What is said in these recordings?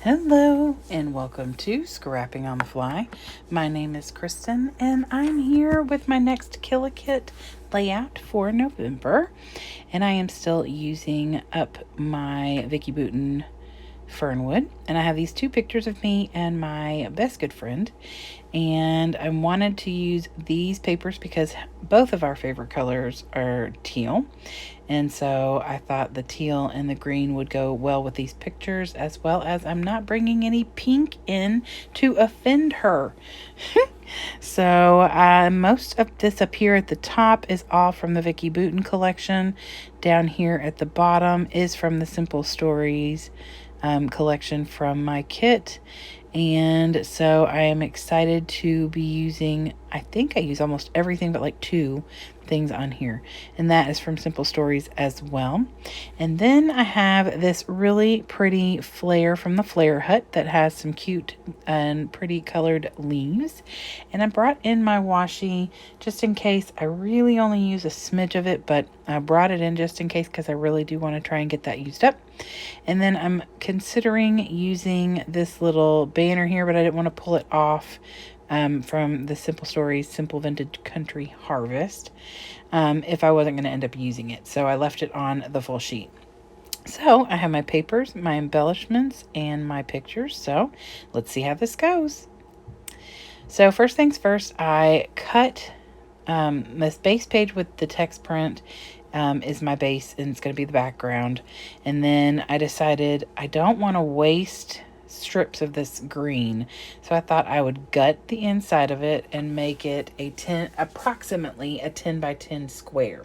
Hello and welcome to Scrapping on the Fly. My name is Kristen and I'm here with my next Killikit layout for November. And I am still using up my Vicky Bouton Fernwood. And I have these two pictures of me and my best good friend. And I wanted to use these papers because both of our favorite colors are teal. And so I thought the teal and the green would go well with these pictures, as well as I'm not bringing any pink in to offend her. So most of this up here at the top is all from the Vicky Bouton collection. Down here at the bottom is from the Simple Stories collection from my kit. And so I am excited to be using, I think I use almost everything but like two things on here. And that is from Simple Stories as well. And then I have this really pretty flare from the Flare Hut that has some cute and pretty colored leaves. And I brought in my washi just in case. I really only use a smidge of it, but I brought it in just in case because I really do want to try and get that used up. And then I'm considering using this little banner here, but I didn't want to pull it off from the Simple Stories Simple Vintage Country Harvest if I wasn't going to end up using it. So I left it on the full sheet. So I have my papers, my embellishments, and my pictures. So let's see how this goes. So first things first, I cut this base page with the text print is my base, and it's going to be the background. And then I decided I don't want to waste strips of this green, so I thought I would gut the inside of it and make it approximately a 10 by 10 square.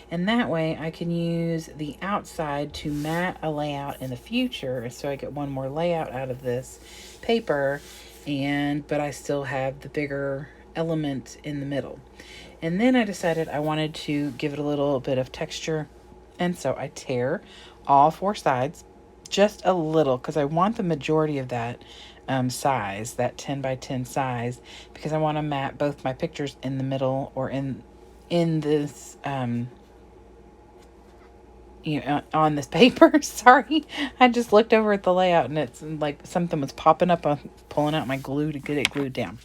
And that way I can use the outside to mat a layout in the future, so I get one more layout out of this paper, but I still have the bigger element in the middle. And then I decided I wanted to give it a little bit of texture. And so I tear all four sides just a little because I want the majority of that size, that 10 by 10 size, because I want to mat both my pictures in the middle or in this on this paper. Sorry, I just looked over at the layout and it's like something was popping up on pulling out my glue to get it glued down.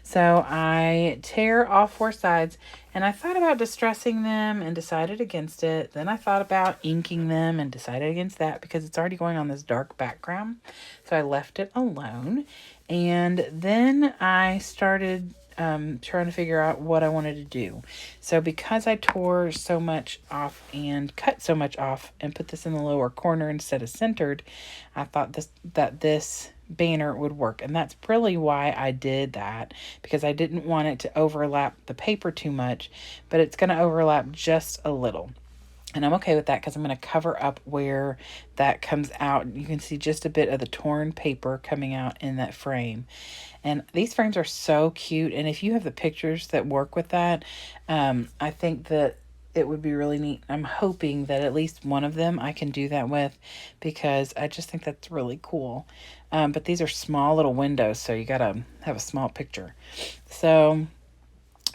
So I tear all four sides, and I thought about distressing them and decided against it. Then I thought about inking them and decided against that because it's already going on this dark background. So I left it alone. And then I started trying to figure out what I wanted to do. So because I tore so much off and cut so much off and put this in the lower corner instead of centered, I thought that this banner would work. And that's really why I did that, because I didn't want it to overlap the paper too much, but it's going to overlap just a little. And I'm okay with that because I'm going to cover up where that comes out. You can see just a bit of the torn paper coming out in that frame. And these frames are so cute. And if you have the pictures that work with that, I think that it would be really neat. I'm hoping that at least one of them I can do that with, because I just think that's really cool. But these are small little windows, so you got to have a small picture. So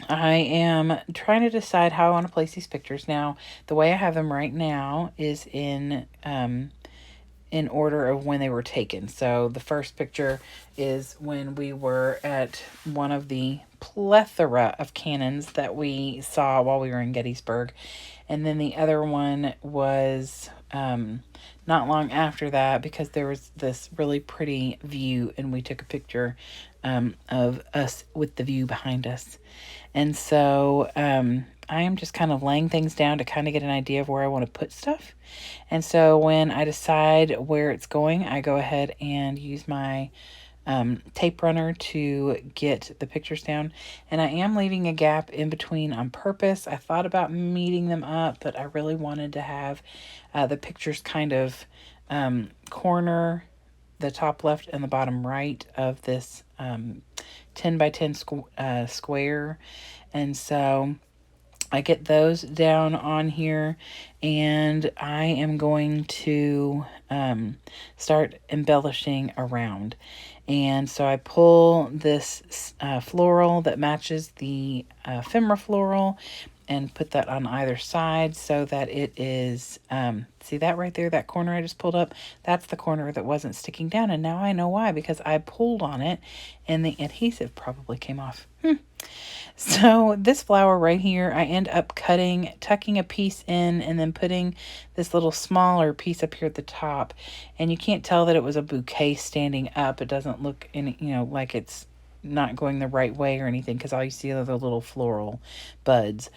I am trying to decide how I want to place these pictures. Now, the way I have them right now is in order of when they were taken. So the first picture is when we were at one of the plethora of cannons that we saw while we were in Gettysburg. And then the other one was not long after that, because there was this really pretty view and we took a picture of us with the view behind us. And so I am just kind of laying things down to kind of get an idea of where I want to put stuff. And so when I decide where it's going, I go ahead and use my tape runner to get the pictures down. And I am leaving a gap in between on purpose. I thought about meeting them up, but I really wanted to have the pictures kind of corner the top left and the bottom right of this 10 by 10 square. And so I get those down on here, and I am going to start embellishing around. And so I pull this floral that matches the ephemera floral, and put that on either side so that it is, see that right there, that corner I just pulled up? That's the corner that wasn't sticking down. And now I know why, because I pulled on it and the adhesive probably came off. So this flower right here, I end up tucking a piece in and then putting this little smaller piece up here at the top. And you can't tell that it was a bouquet standing up. It doesn't look like it's not going the right way or anything, because all you see are the little floral buds.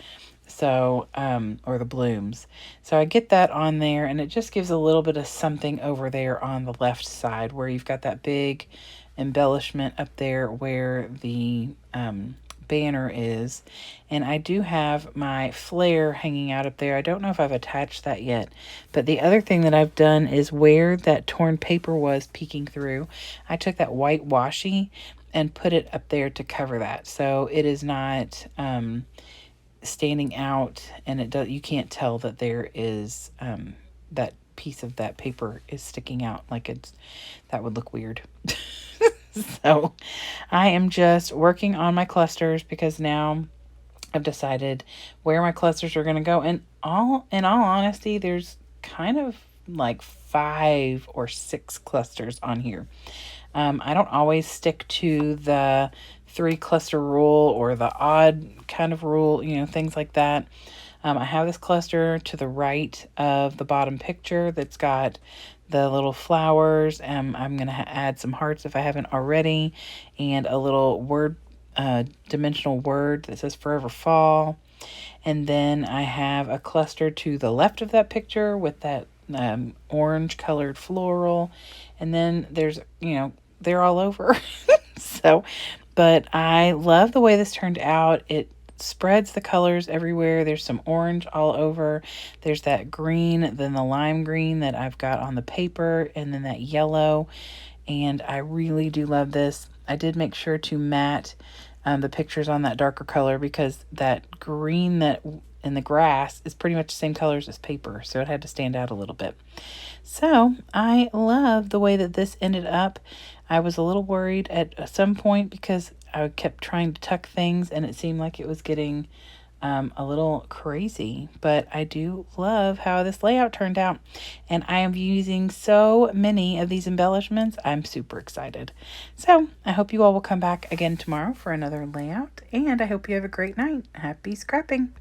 So, or the blooms. So I get that on there, and it just gives a little bit of something over there on the left side where you've got that big embellishment up there where the banner is. And I do have my flare hanging out up there. I don't know if I've attached that yet, but the other thing that I've done is where that torn paper was peeking through, I took that white washi and put it up there to cover that, so it is not standing out, and you can't tell that there is that piece of that paper is sticking out. That would look weird. So I am just working on my clusters, because now I've decided where my clusters are going to go. And in all honesty, there's kind of like 5 or 6 clusters on here. I don't always stick to the 3 cluster rule or the odd kind of rule, things like that. I have this cluster to the right of the bottom picture that's got the little flowers. I'm going to add some hearts if I haven't already, and a little dimensional word that says Forever Fall. And then I have a cluster to the left of that picture with that orange colored floral. And then there's, they're all over. But I love the way this turned out. It spreads the colors everywhere. There's some orange all over. There's that green, then the lime green that I've got on the paper, and then that yellow. And I really do love this. I did make sure to matte the pictures on that darker color, because that green that in the grass is pretty much the same colors as paper, so it had to stand out a little bit. So I love the way that this ended up. I was a little worried at some point because I kept trying to tuck things and it seemed like it was getting a little crazy, but I do love how this layout turned out, and I am using so many of these embellishments. I'm super excited. So I hope you all will come back again tomorrow for another layout, and I hope you have a great night. Happy scrapping.